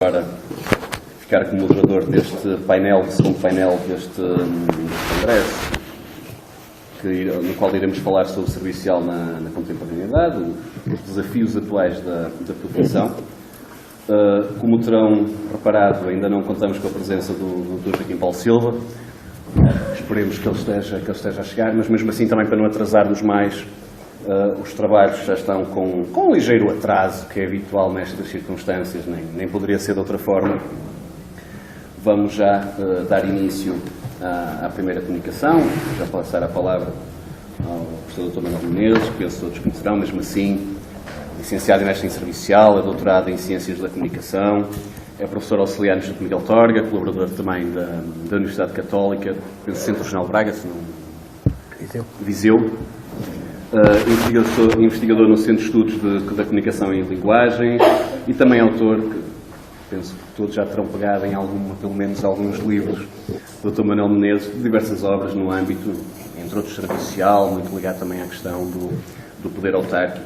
Para ficar como moderador deste painel, segundo painel deste congresso, no qual iremos falar sobre o serviço social na contemporaneidade, os desafios atuais da profissão. Como terão reparado, ainda não contamos com a presença do Dr. Joaquim Paulo Silva. Esperemos que ele esteja a chegar, mas mesmo assim também para não atrasarmos mais, os trabalhos já estão com um ligeiro atraso, que é habitual nestas circunstâncias, nem poderia ser de outra forma. Vamos já dar início à primeira comunicação, já passar a palavra ao professor Dr. Manuel Menezes, que penso todos conhecerão, mesmo assim, licenciado em Mestre em Serviço Social, é doutorado em Ciências da Comunicação, é professor auxiliar no Instituto Miguel Torga, colaborador também da Universidade Católica, do Centro Regional de Braga, se não... Viseu. Investigador no Centro de Estudos da Comunicação e Linguagem e também autor, que penso que todos já terão pegado em pelo menos alguns livros, do Dr. Manuel Menezes, de diversas obras no âmbito, entre outros, serviço social, muito ligado também à questão do poder autárquico,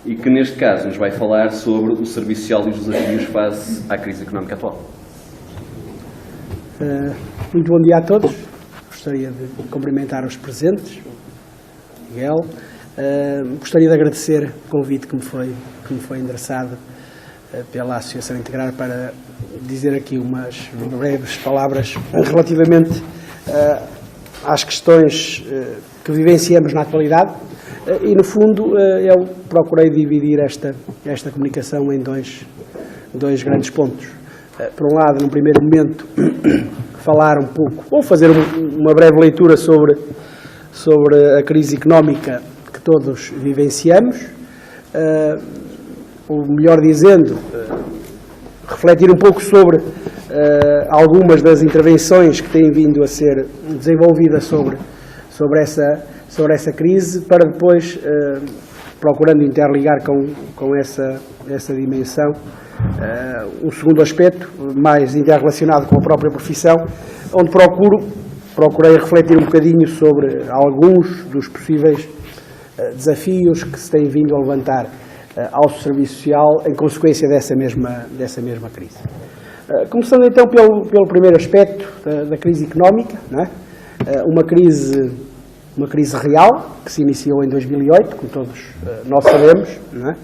e que neste caso nos vai falar sobre o serviço social e os desafios face à crise económica atual. Muito bom dia a todos. Gostaria de cumprimentar os presentes, Miguel. Gostaria de agradecer o convite que me foi endereçado pela Associação Integrar para dizer aqui umas breves palavras relativamente às questões que vivenciamos na atualidade e, no fundo, eu procurei dividir esta comunicação em dois grandes pontos. Por um lado, num primeiro momento, falar um pouco, ou fazer uma breve leitura sobre a crise económica que todos vivenciamos, ou melhor dizendo, refletir um pouco sobre algumas das intervenções que têm vindo a ser desenvolvidas sobre essa crise, para depois, procurando interligar com essa dimensão, um segundo aspecto, mais interrelacionado com a própria profissão, onde procurei refletir um bocadinho sobre alguns dos possíveis desafios que se têm vindo a levantar ao serviço social em consequência dessa mesma crise. Começando então pelo primeiro aspecto da crise económica, não é? Uma crise real que se iniciou em 2008, como todos nós sabemos, não é?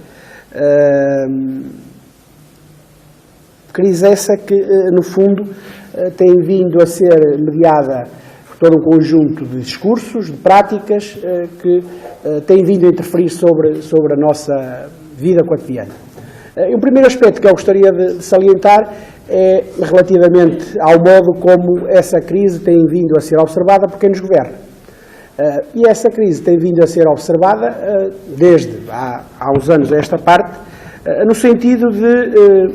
Crise essa que, no fundo, tem vindo a ser mediada por todo um conjunto de discursos, de práticas que têm vindo a interferir sobre a nossa vida cotidiana. O primeiro aspecto que eu gostaria de salientar é relativamente ao modo como essa crise tem vindo a ser observada por quem nos governa. E essa crise tem vindo a ser observada desde há uns anos a esta parte, no sentido de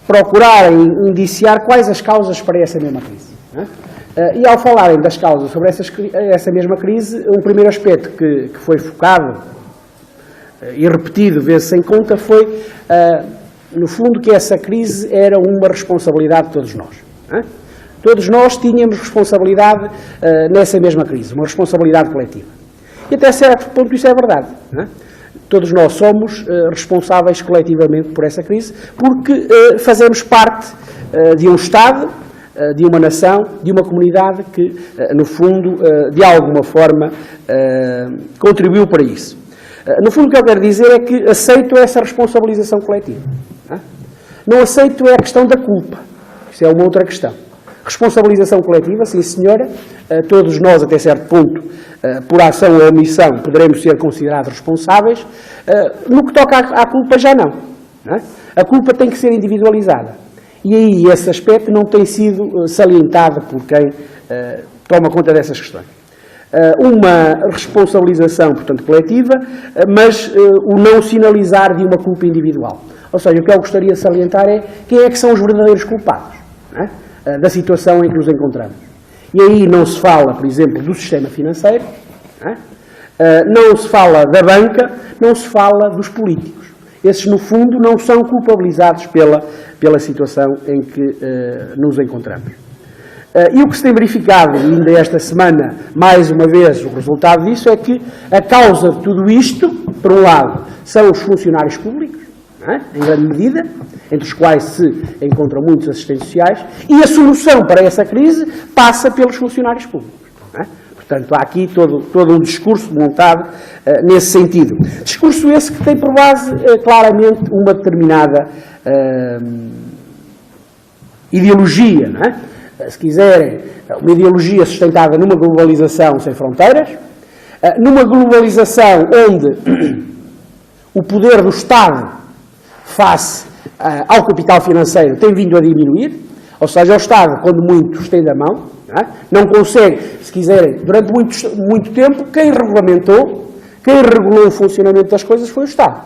procurarem indiciar quais as causas para essa mesma crise. E ao falarem das causas sobre essa mesma crise, um primeiro aspecto que foi focado e repetido vezes sem conta foi, no fundo, que essa crise era uma responsabilidade de todos nós. Todos nós tínhamos responsabilidade nessa mesma crise, uma responsabilidade coletiva. E até certo ponto isso é verdade. Todos nós somos responsáveis coletivamente por essa crise, porque fazemos parte de um Estado, de uma nação, de uma comunidade que, no fundo, de alguma forma, contribuiu para isso. No fundo, o que eu quero dizer é que aceito essa responsabilização coletiva. Não aceito a questão da culpa. Isso é uma outra questão. Responsabilização coletiva, sim senhora, todos nós, até certo ponto, por ação ou omissão, poderemos ser considerados responsáveis. No que toca à culpa, já não. A culpa tem que ser individualizada. E aí esse aspecto não tem sido salientado por quem toma conta dessas questões. Uma responsabilização, portanto, coletiva, mas o não sinalizar de uma culpa individual. Ou seja, o que eu gostaria de salientar é quem é que são os verdadeiros culpados da situação em que nos encontramos. E aí não se fala, por exemplo, do sistema financeiro, não se fala da banca, não se fala dos políticos. Esses, no fundo, não são culpabilizados pela situação em que nos encontramos. E o que se tem verificado, ainda esta semana, mais uma vez, o resultado disso é que a causa de tudo isto, por um lado, são os funcionários públicos, em grande medida, entre os quais se encontram muitos assistentes sociais, e a solução para essa crise passa pelos funcionários públicos. Portanto, há aqui todo um discurso montado nesse sentido. Discurso esse que tem por base claramente uma determinada ideologia, se quiserem, uma ideologia sustentada numa globalização sem fronteiras, numa globalização onde o poder do Estado face ao capital financeiro tem vindo a diminuir, ou seja, o Estado, quando muito, estende a mão, não consegue, se quiserem, durante muito tempo, quem regulou o funcionamento das coisas foi o Estado.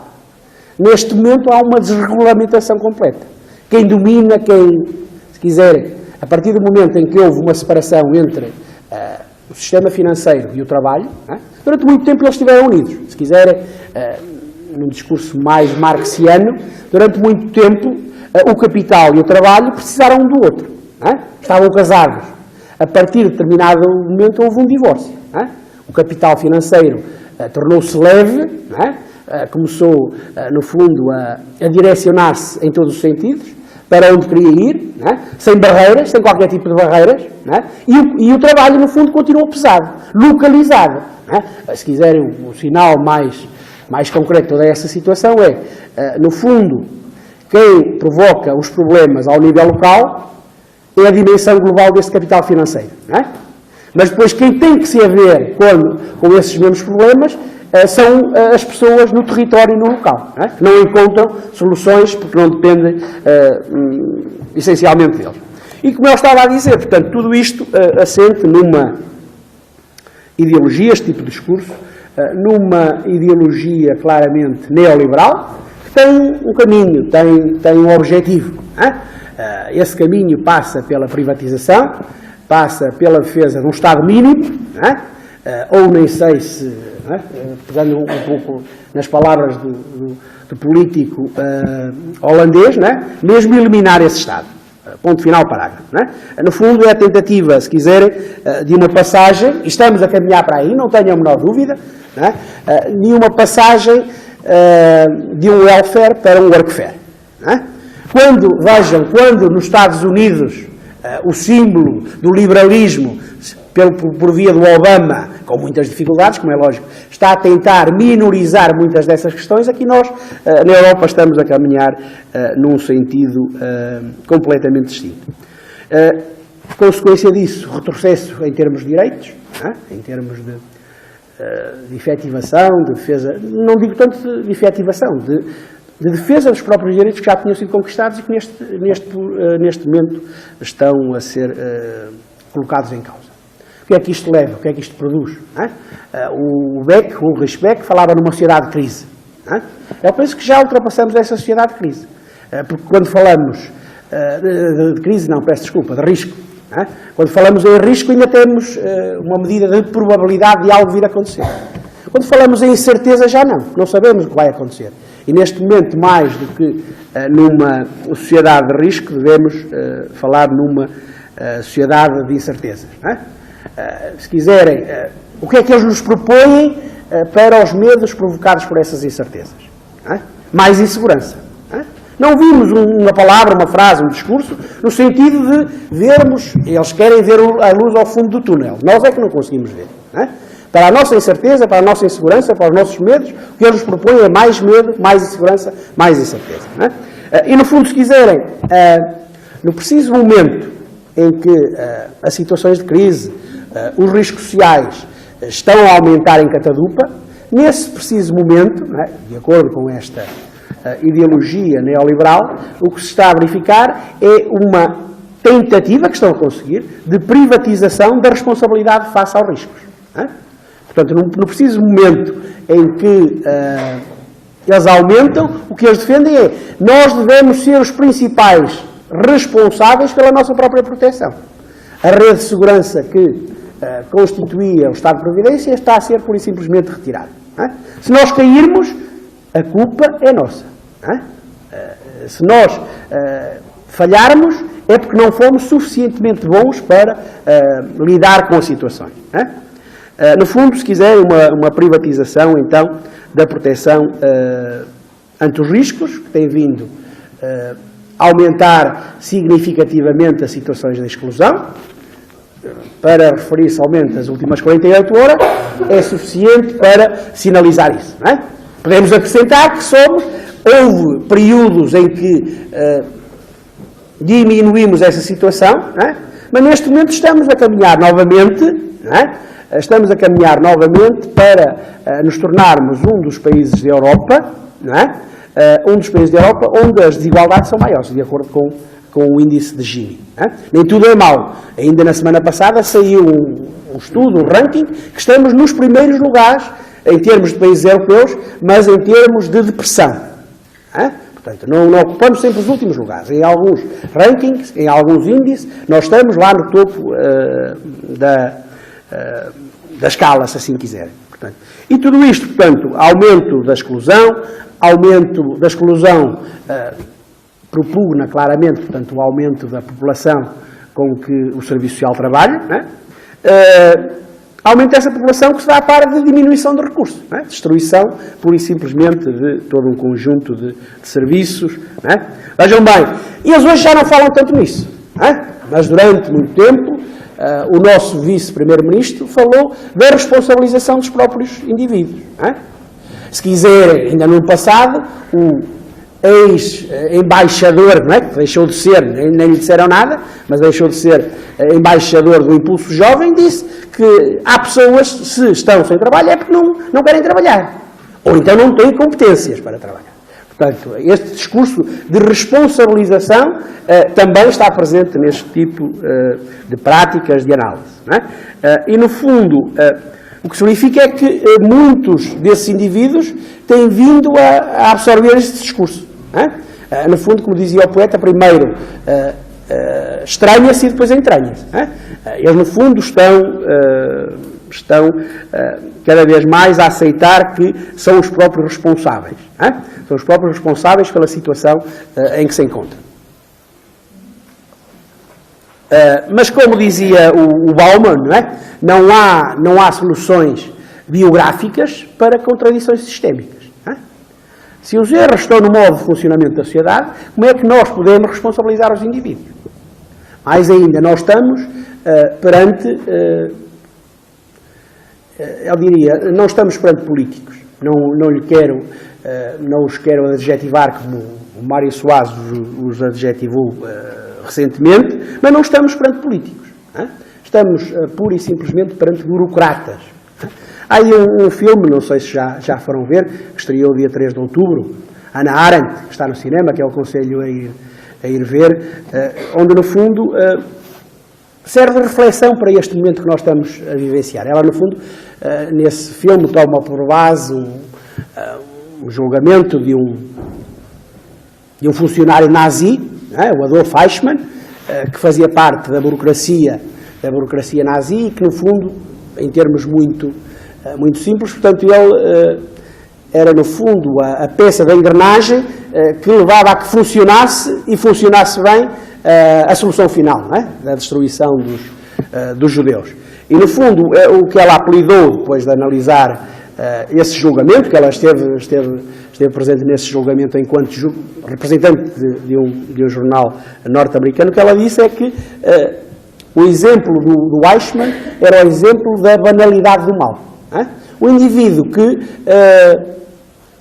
Neste momento há uma desregulamentação completa. Quem domina, se quiserem, a partir do momento em que houve uma separação entre o sistema financeiro e o trabalho, durante muito tempo eles estiveram unidos. Se quiserem, num discurso mais marxiano, durante muito tempo o capital e o trabalho precisaram um do outro. Estavam casados. A partir de determinado momento houve um divórcio. O capital financeiro tornou-se leve, começou, no fundo, a direcionar-se em todos os sentidos, para onde queria ir, sem barreiras, sem qualquer tipo de barreiras, e o trabalho, no fundo, continuou pesado, localizado. Se quiserem, o sinal mais concreto dessa situação é, no fundo, quem provoca os problemas ao nível local é a dimensão global desse capital financeiro. Mas depois quem tem que se haver com esses mesmos problemas são as pessoas no território e no local, que não encontram soluções porque não dependem essencialmente deles. E como eu estava a dizer, portanto, tudo isto assente numa ideologia, este tipo de discurso, numa ideologia claramente neoliberal, que tem um caminho, tem um objetivo. Esse caminho passa pela privatização, passa pela defesa de um Estado mínimo, ou nem sei se, pegando um pouco nas palavras do político holandês, mesmo eliminar esse Estado. Ponto final, parágrafo. No fundo é a tentativa, se quiserem, de uma passagem, e estamos a caminhar para aí, não tenho a menor dúvida, de uma passagem de um welfare para um workfare. Quando nos Estados Unidos o símbolo do liberalismo, por via do Obama, com muitas dificuldades, como é lógico, está a tentar minorizar muitas dessas questões, aqui nós, na Europa, estamos a caminhar num sentido completamente distinto. Consequência disso, retrocesso em termos de direitos, em termos de efetivação, de defesa, não digo tanto de efetivação, de defesa dos próprios direitos que já tinham sido conquistados e que neste momento estão a ser colocados em causa. O que é que isto leva? O que é que isto produz? O Ulrich Beck falava numa sociedade de crise. Eu penso que já ultrapassamos essa sociedade de crise. Porque quando falamos de crise, não, peço desculpa, de risco. Quando falamos em risco ainda temos uma medida de probabilidade de algo vir a acontecer. Quando falamos em incerteza já não sabemos o que vai acontecer. E neste momento, mais do que numa sociedade de risco, devemos falar numa sociedade de incertezas. Se quiserem, o que é que eles nos propõem para os medos provocados por essas incertezas? Mais insegurança. Não vimos uma palavra, uma frase, um discurso, no sentido de vermos, eles querem ver a luz ao fundo do túnel. Nós é que não conseguimos ver. Para a nossa incerteza, para a nossa insegurança, para os nossos medos, o que eles nos propõem é mais medo, mais insegurança, mais incerteza. E, no fundo, se quiserem, no preciso momento em que as situações de crise, os riscos sociais estão a aumentar em catadupa, nesse preciso momento, de acordo com esta ideologia neoliberal, o que se está a verificar é uma tentativa, que estão a conseguir, de privatização da responsabilidade face aos riscos. Portanto, no preciso momento em que eles aumentam, o que eles defendem é nós devemos ser os principais responsáveis pela nossa própria proteção. A rede de segurança que constituía o Estado de Providência está a ser pura e simplesmente retirada. Se nós cairmos, a culpa é nossa. Se nós falharmos, é porque não fomos suficientemente bons para lidar com as situações. No fundo, se quiser, uma privatização, então, da proteção ante os riscos, que têm vindo a aumentar significativamente as situações de exclusão. Para referir-se somente às últimas 48 horas, é suficiente para sinalizar isso. Não é? Podemos acrescentar que houve períodos em que diminuímos essa situação, não é? Mas neste momento estamos a caminhar novamente, não é? Estamos a caminhar novamente para nos tornarmos um dos países da Europa, não é? Um dos países da Europa onde as desigualdades são maiores, de acordo com o índice de Gini. Não é? Nem tudo é mau. Ainda na semana passada saiu um estudo, um ranking, que estamos nos primeiros lugares em termos de países europeus, mas em termos de depressão. Não é? Portanto, não ocupamos sempre os últimos lugares. Em alguns rankings, em alguns índices, nós estamos lá no topo da escala, se assim quiserem. Portanto, e tudo isto, portanto, aumento da exclusão propugna claramente, portanto, o aumento da população com que o Serviço Social trabalha, não é? Aumento dessa população que se dá a par de diminuição de recursos, não é? Destruição, pura e simplesmente, de todo um conjunto de serviços. Não é? Vejam bem, e eles hoje já não falam tanto nisso, não é? Mas durante muito tempo o nosso vice-primeiro-ministro falou da responsabilização dos próprios indivíduos. Não é? Se quiserem, ainda no ano passado, o ex-embaixador, não é? Que deixou de ser, nem lhe disseram nada, mas deixou de ser embaixador do Impulso Jovem, disse que há pessoas, se estão sem trabalho, é porque não querem trabalhar. Ou então não têm competências para trabalhar. Portanto, este discurso de responsabilização também está presente neste tipo de práticas de análise. Não é? E, no fundo, o que significa é que muitos desses indivíduos têm vindo a absorver este discurso. Não é? No fundo, como dizia o poeta, primeiro estranha-se e depois entranha-se. Eles, no fundo, estão cada vez mais a aceitar que são os próprios responsáveis. São os próprios responsáveis pela situação em que se encontram. Mas, como dizia o Bauman, não há soluções biográficas para contradições sistémicas. Se os erros estão no modo de funcionamento da sociedade, como é que nós podemos responsabilizar os indivíduos? Mais ainda, nós estamos perante, eu diria, não estamos perante políticos. Não os quero adjetivar como o Mário Soares os adjetivou recentemente, mas não estamos perante políticos. Estamos pura e simplesmente perante burocratas. Há aí um filme, não sei se já foram ver, que estreou dia 3 de outubro, Hannah Arendt, que está no cinema, que eu aconselho a ir ver, onde, no fundo, serve de reflexão para este momento que nós estamos a vivenciar. Ela, no fundo, nesse filme, toma por base um julgamento de um funcionário nazi, o Adolf Eichmann, que fazia parte da burocracia nazi e que, no fundo, em termos muito simples, portanto, ele era, no fundo, a peça da engrenagem que levava a que funcionasse bem a solução final, da destruição dos judeus. E, no fundo, o que ela apelidou, depois de analisar esse julgamento, que ela esteve presente nesse julgamento enquanto representante de um jornal norte-americano, o que ela disse é que o exemplo do Eichmann era o exemplo da banalidade do mal. O indivíduo que,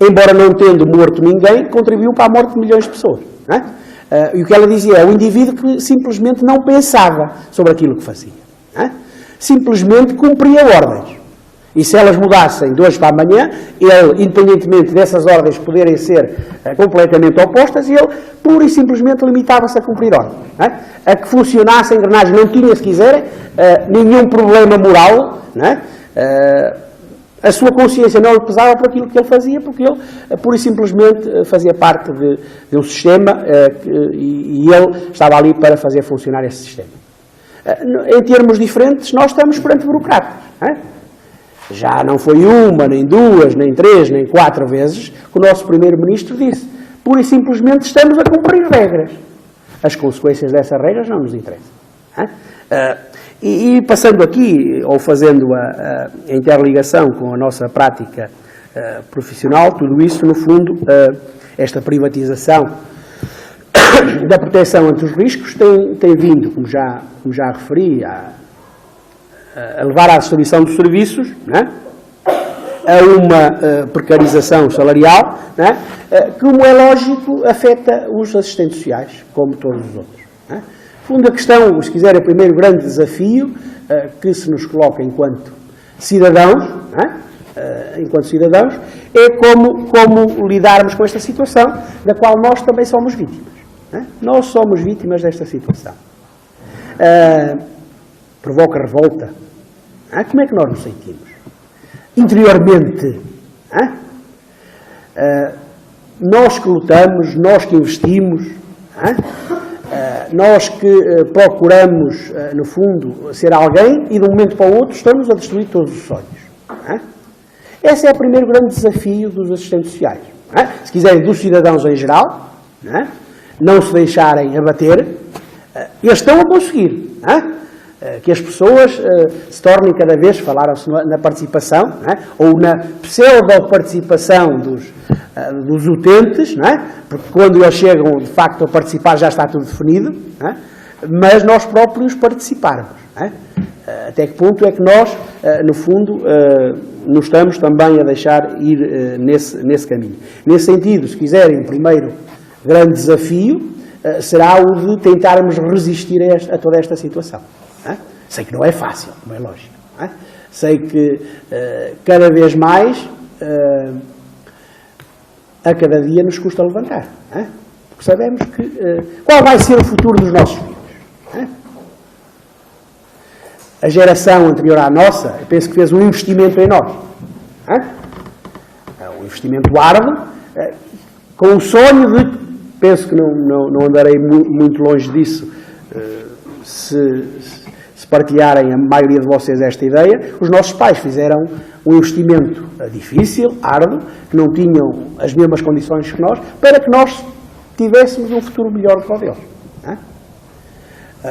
embora não tendo morto ninguém, contribuiu para a morte de milhões de pessoas. E o que ela dizia é o indivíduo que simplesmente não pensava sobre aquilo que fazia. Simplesmente cumpria ordens. E se elas mudassem de hoje para amanhã, ele, independentemente dessas ordens poderem ser completamente opostas, ele pura e simplesmente limitava-se a cumprir ordens. A que funcionasse a engrenagem, não tinha, se quiserem, nenhum problema moral. A sua consciência não lhe pesava por aquilo que ele fazia, porque ele pura e simplesmente fazia parte de um sistema e ele estava ali para fazer funcionar esse sistema. Em termos diferentes, nós estamos perante burocratas. Já não foi uma, nem duas, nem três, nem 4 vezes que o nosso Primeiro-Ministro disse. Pura e simplesmente estamos a cumprir regras. As consequências dessas regras não nos interessam. E passando aqui, ou fazendo a interligação com a nossa prática profissional, tudo isso, no fundo, esta privatização da proteção ante os riscos tem vindo, como já referi, a levar à destruição dos serviços, né? A uma precarização salarial, né? Que, como é lógico, afeta os assistentes sociais, como todos os outros. Né? Fundo, a questão, se quiser, o primeiro grande desafio que se nos coloca enquanto cidadãos, né? É como lidarmos com esta situação, da qual nós também somos vítimas. Né? Nós somos vítimas desta situação. Provoca revolta. Como é que nós nos sentimos? Interiormente. Nós que lutamos, nós que investimos, nós que procuramos, no fundo, ser alguém e de um momento para o outro estamos a destruir todos os sonhos. Esse é o primeiro grande desafio dos assistentes sociais. Se quiserem, dos cidadãos em geral, não se deixarem abater, eles estão a conseguir. Que as pessoas se tornem cada vez, falaram-se na participação, ou na pseudo-participação dos utentes, porque quando eles chegam, de facto, a participar já está tudo definido, mas nós próprios participarmos. Até que ponto é que nós, no fundo, nos estamos também a deixar ir nesse caminho. Nesse sentido, se quiserem, o primeiro grande desafio será o de tentarmos resistir a toda esta situação. Sei que não é fácil, como é lógico. Sei que cada vez mais, a cada dia nos custa levantar. Porque sabemos que qual vai ser o futuro dos nossos filhos. A geração anterior à nossa, eu penso que fez um investimento em nós. Um investimento árduo, com o sonho de, penso que não andarei muito longe disso, se partilharem a maioria de vocês esta ideia, os nossos pais fizeram um investimento difícil, árduo, que não tinham as mesmas condições que nós, para que nós tivéssemos um futuro melhor do que o deles.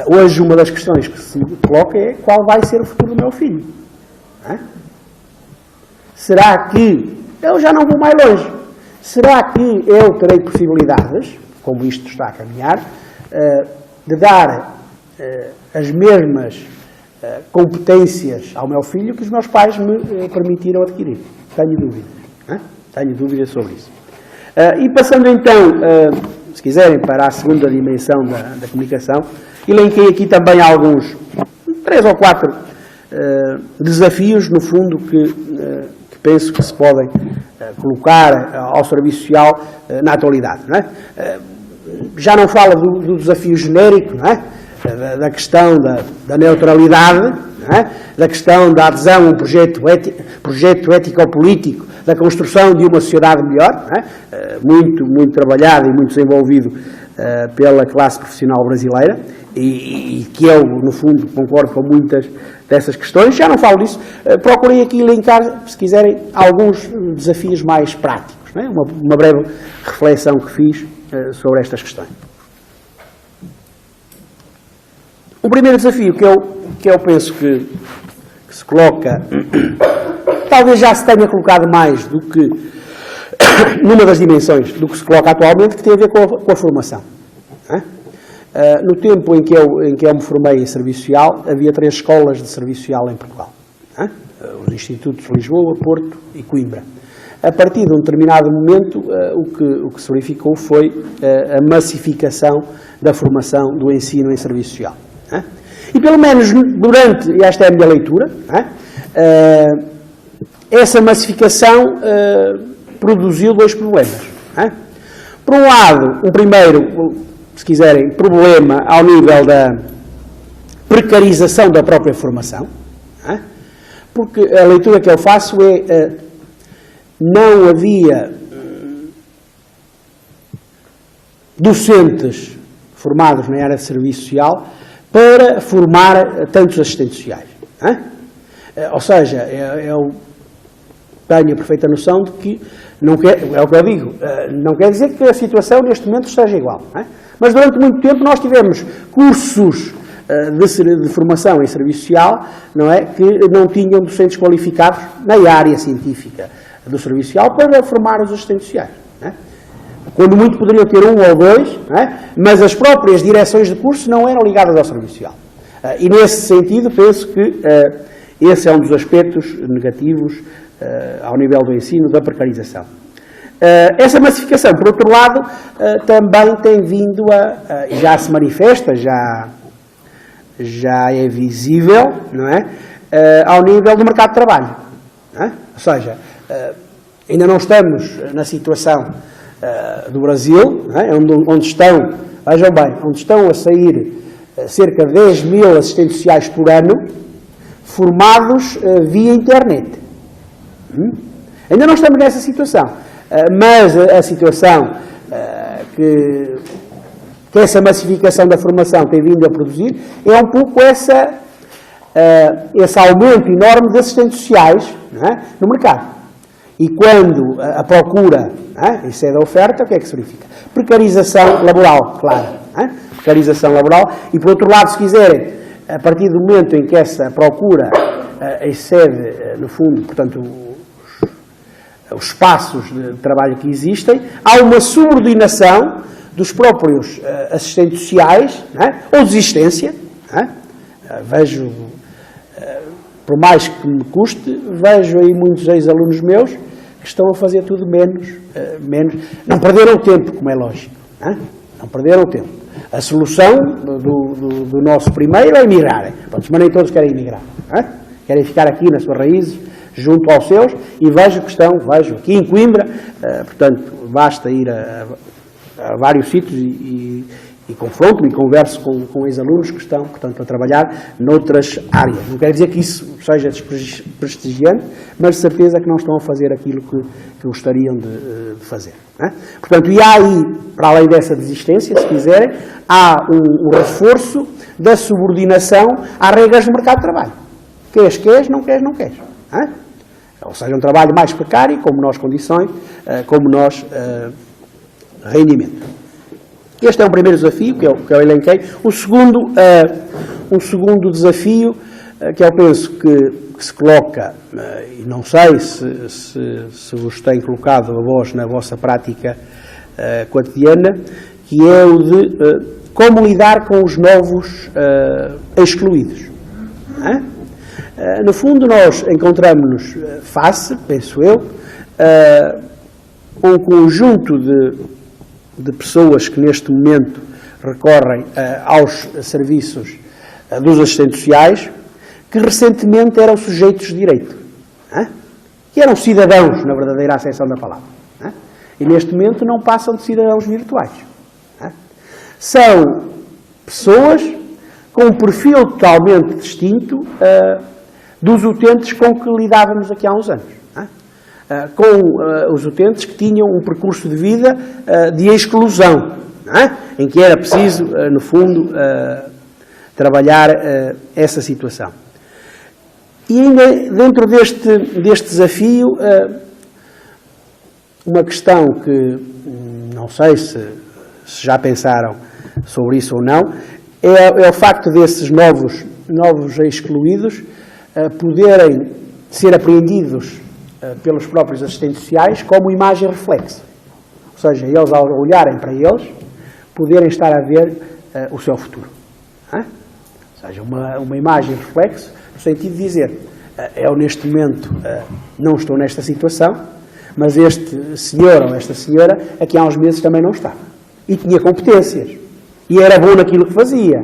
Hoje, uma das questões que se coloca é qual vai ser o futuro do meu filho. Será que, eu já não vou mais longe, será que eu terei possibilidades, como isto está a caminhar, de dar as mesmas competências ao meu filho que os meus pais me permitiram adquirir? Tenho dúvidas. Tenho dúvidas sobre isso. E passando então, se quiserem, para a segunda dimensão da comunicação, elenquei aqui também alguns, 3 ou 4 desafios, no fundo, que penso que se podem colocar ao serviço social na atualidade. Já não falo do desafio genérico, da questão da neutralidade, da questão da adesão a um projeto ético-político, da construção de uma sociedade melhor, muito trabalhado e muito desenvolvido pela classe profissional brasileira, e que eu, no fundo, concordo com muitas dessas questões. Já não falo disso, procurei aqui elencar, se quiserem, alguns desafios mais práticos, uma breve reflexão que fiz sobre estas questões. O primeiro desafio que eu penso que se coloca, talvez já se tenha colocado mais do que numa das dimensões do que se coloca atualmente, que tem a ver com a formação. No tempo em que eu me formei em serviço social, havia 3 escolas de serviço social em Portugal. Os Institutos de Lisboa, Porto e Coimbra. A partir de um determinado momento, o que se verificou foi a massificação da formação do ensino em serviço social. E pelo menos durante, e esta é a minha leitura, essa massificação produziu 2 problemas. Por um lado, um primeiro, se quiserem, problema ao nível da precarização da própria formação, porque a leitura que eu faço é não havia docentes formados na área de serviço social para formar tantos assistentes sociais. Ou seja, eu tenho a perfeita noção de que, é o que eu digo, não quer dizer que a situação neste momento esteja igual. Mas durante muito tempo nós tivemos cursos de formação em serviço social, não é, que não tinham docentes qualificados na área científica do Serviço Social para formar os assistentes sociais. Não é? Quando muito poderiam ter um ou dois, não é? Mas as próprias direções de curso não eram ligadas ao Serviço Social. E nesse sentido penso que esse é um dos aspectos negativos ao nível do ensino, da precarização. Essa massificação, por outro lado, também tem vindo já se manifesta, já é visível, não é? Ao nível do mercado de trabalho. Não é? Ou seja, ainda não estamos na situação do Brasil, não é? onde estão, vejam bem, onde estão a sair cerca de 10 mil assistentes sociais por ano, formados via internet. Ainda não estamos nessa situação. Mas a situação que essa massificação da formação tem vindo a produzir é um pouco esse aumento enorme de assistentes sociais, não é, no mercado. E quando a procura excede a oferta, o que é que se verifica? Precarização laboral, claro. Não é? Precarização laboral. E, por outro lado, se quiserem, a partir do momento em que essa procura excede, no fundo, portanto, os espaços de trabalho que existem, há uma subordinação dos próprios assistentes sociais, não é? Ou desistência. Não é? Vejo, por mais que me custe, vejo aí muitos ex-alunos meus que estão a fazer tudo menos. Não perderam tempo, como é lógico. Não é? Não perderam tempo. A solução do nosso primeiro é emigrar. Mas nem todos querem emigrar. Não é? Querem ficar aqui nas suas raízes, junto aos seus, e vejo aqui em Coimbra, portanto, basta ir a vários sítios e confronto-me e converso com ex-alunos que estão, portanto, a trabalhar noutras áreas. Não quer dizer que isso seja desprestigiante, mas de certeza que não estão a fazer aquilo que gostariam de fazer. Não é? Portanto, e há aí, para além dessa desistência, se quiserem, há um reforço da subordinação às regras do mercado de trabalho. Queres, não queres. Não é? Ou seja, um trabalho mais precário, com menores condições, com menores rendimento. Este é o primeiro desafio que eu elenquei. O segundo desafio que eu penso que se coloca, e não sei se vos tem colocado a vós na vossa prática cotidiana, que é o de como lidar com os novos excluídos. Não é? No fundo, nós encontramos-nos face, penso eu, um conjunto de pessoas que neste momento recorrem aos serviços dos assistentes sociais, que recentemente eram sujeitos de direito, que eram cidadãos, na verdadeira acessão da palavra, e neste momento não passam de cidadãos virtuais. São pessoas com um perfil totalmente distinto dos utentes com que lidávamos aqui há uns anos. Com os utentes que tinham um percurso de vida de exclusão, em que era preciso, no fundo, trabalhar essa situação. E ainda dentro deste desafio, uma questão que não sei se já pensaram sobre isso ou não, é o facto desses novos excluídos poderem ser apreendidos pelos próprios assistentes sociais como imagem reflexa. Ou seja, eles ao olharem para eles, poderem estar a ver o seu futuro. Ou seja, uma imagem reflexa, no sentido de dizer, eu neste momento não estou nesta situação, mas este senhor ou esta senhora aqui há uns meses também não estava. E tinha competências. E era bom naquilo que fazia.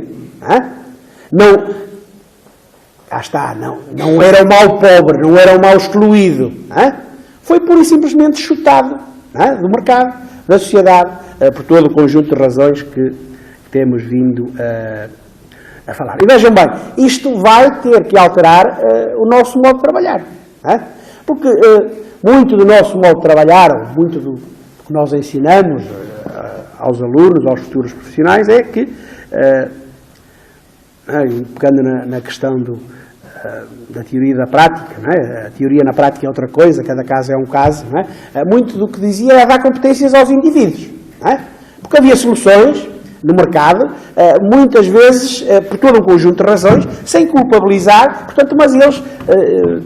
Não era o mal pobre, não era o mal excluído. Foi pura e simplesmente chutado do mercado, da sociedade, por todo o conjunto de razões que temos vindo a falar. E vejam bem, isto vai ter que alterar o nosso modo de trabalhar. Porque muito do nosso modo de trabalhar, ou muito do que nós ensinamos aos alunos, aos futuros profissionais, é que, pegando na questão da teoria e da prática, a teoria na prática é outra coisa, cada caso é um caso, muito do que dizia era dar competências aos indivíduos. Porque havia soluções no mercado, muitas vezes por todo um conjunto de razões, sem culpabilizar, portanto, mas eles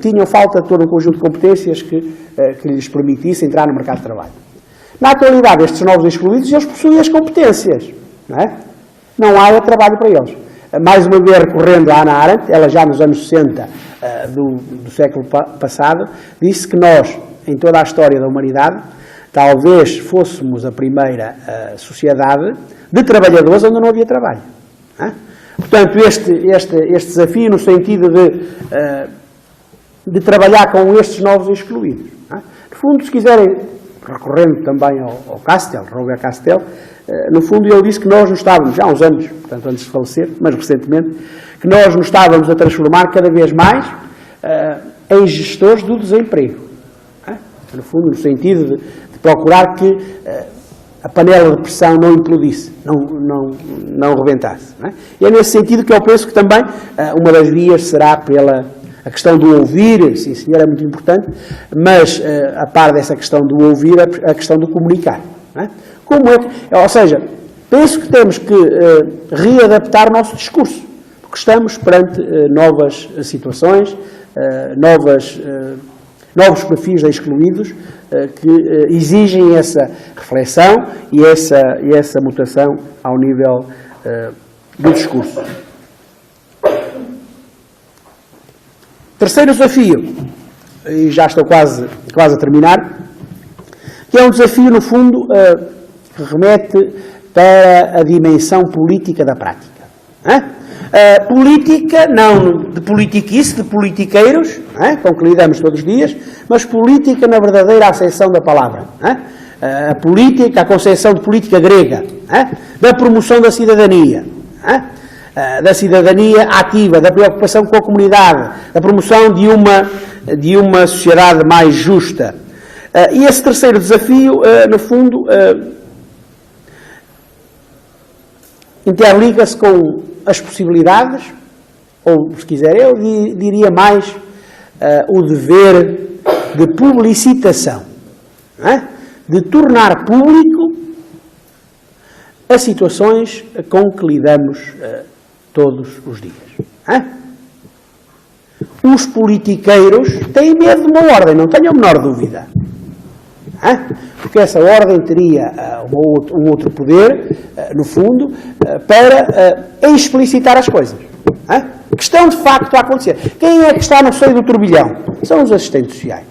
tinham falta de todo um conjunto de competências que lhes permitisse entrar no mercado de trabalho. Na atualidade, estes novos excluídos, eles possuem as competências, não é? Não há trabalho para eles. Mais uma vez, recorrendo à Hannah Arendt, ela já nos anos 60 do século passado, disse que nós, em toda a história da humanidade, talvez fôssemos a primeira sociedade de trabalhadores onde não havia trabalho. Não é? Portanto, este desafio no sentido de trabalhar com estes novos excluídos. Não é? No fundo, se quiserem, recorrendo também ao Castel, Robert Castel, no fundo ele disse que nós nos estávamos, já há uns anos, portanto antes de falecer, mas recentemente, que nós nos estávamos a transformar cada vez mais em gestores do desemprego. No fundo, no sentido de procurar que a panela de pressão não implodisse, não rebentasse. Não é? E é nesse sentido que eu penso que também uma das vias será pela a questão do ouvir, sim senhor, é muito importante, mas a par dessa questão do ouvir, a questão do comunicar. Não é? Ou seja, penso que temos que readaptar o nosso discurso, porque estamos perante novas situações, novos perfis de excluídos que exigem essa reflexão e essa mutação ao nível do discurso. Terceiro desafio, e já estou quase a terminar, que é um desafio, no fundo, que remete para a dimensão política da prática. Política, não de politiquice, de politiqueiros, com que lidamos todos os dias, mas política na verdadeira acessão da palavra. A política, a concepção de política grega, da promoção da cidadania ativa, da preocupação com a comunidade, da promoção de uma sociedade mais justa. E esse terceiro desafio, no fundo, interliga-se com as possibilidades, ou, se quiser, eu diria mais o dever de publicitação, de tornar público as situações com que lidamos todos os dias. Os politiqueiros têm medo de uma ordem, não tenho a menor dúvida. Porque essa ordem teria um outro poder, no fundo, para explicitar as coisas. Que estão, de facto, a acontecer. Quem é que está no seio do turbilhão? São os assistentes sociais.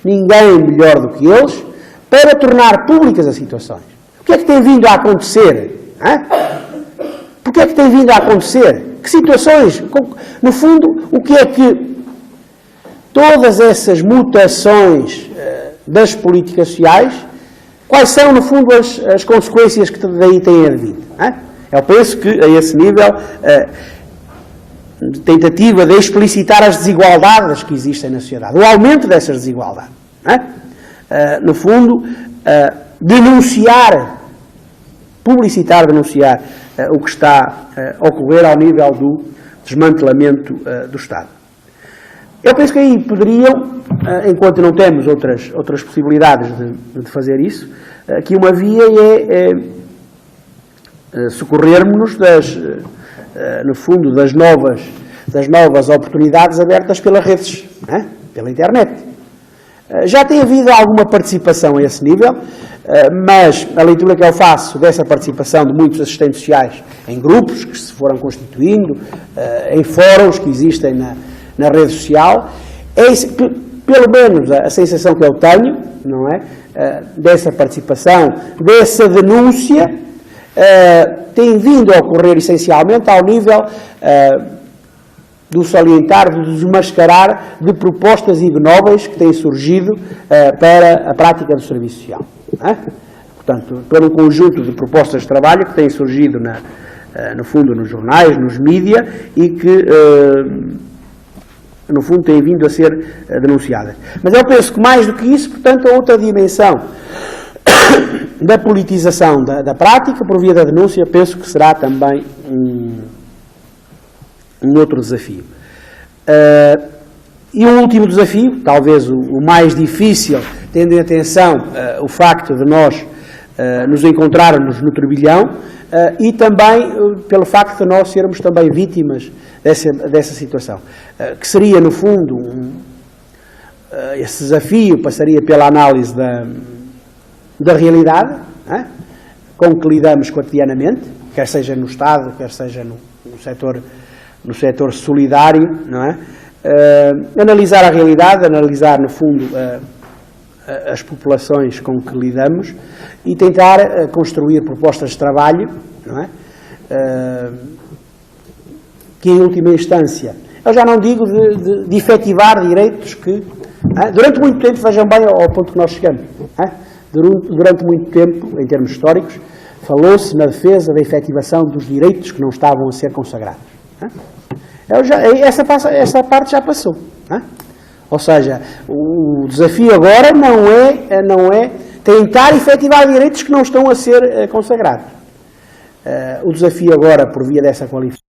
Ninguém melhor do que eles para tornar públicas as situações. O que é que tem vindo a acontecer? Porquê é que tem vindo a acontecer? Que situações? No fundo, o que é que todas essas mutações das políticas sociais, quais são, no fundo, as consequências que daí têm advindo? Eu penso que, a esse nível, tentativa de explicitar as desigualdades que existem na sociedade, o aumento dessas desigualdades. No fundo, denunciar o que está a ocorrer ao nível do desmantelamento do Estado. Eu penso que aí poderiam, enquanto não temos outras possibilidades de fazer isso, que uma via é socorrermos no fundo, das novas oportunidades abertas pelas redes, pela internet. Já tem havido alguma participação a esse nível, mas a leitura que eu faço dessa participação de muitos assistentes sociais em grupos que se foram constituindo, em fóruns que existem na rede social, pelo menos a sensação que eu tenho, não é, dessa participação, dessa denúncia, tem vindo a ocorrer essencialmente ao nível do salientar, do desmascarar de propostas ignóbeis que têm surgido para a prática do serviço social. Portanto, pelo conjunto de propostas de trabalho que têm surgido, no fundo, nos jornais, nos mídias, e que, no fundo, têm vindo a ser denunciadas. Mas eu penso que, mais do que isso, portanto, a outra dimensão da politização da prática, por via da denúncia, penso que será também um outro desafio. E um último desafio, talvez o mais difícil, tendo em atenção o facto de nós nos encontrarmos no turbilhão e também pelo facto de nós sermos também vítimas dessa situação, que seria, no fundo, esse desafio passaria pela análise da realidade, com que lidamos cotidianamente, quer seja no Estado, quer seja no setor solidário, não é? Analisar a realidade, analisar, no fundo, as populações com que lidamos e tentar construir propostas de trabalho, não é? Que, em última instância, eu já não digo de efetivar direitos que, durante muito tempo, vejam bem ao ponto que nós chegamos, durante muito tempo, em termos históricos, falou-se na defesa da efetivação dos direitos que não estavam a ser consagrados. Essa parte já passou. Ou seja, o desafio agora não é tentar efetivar direitos que não estão a ser consagrados. O desafio agora, por via dessa qualificação,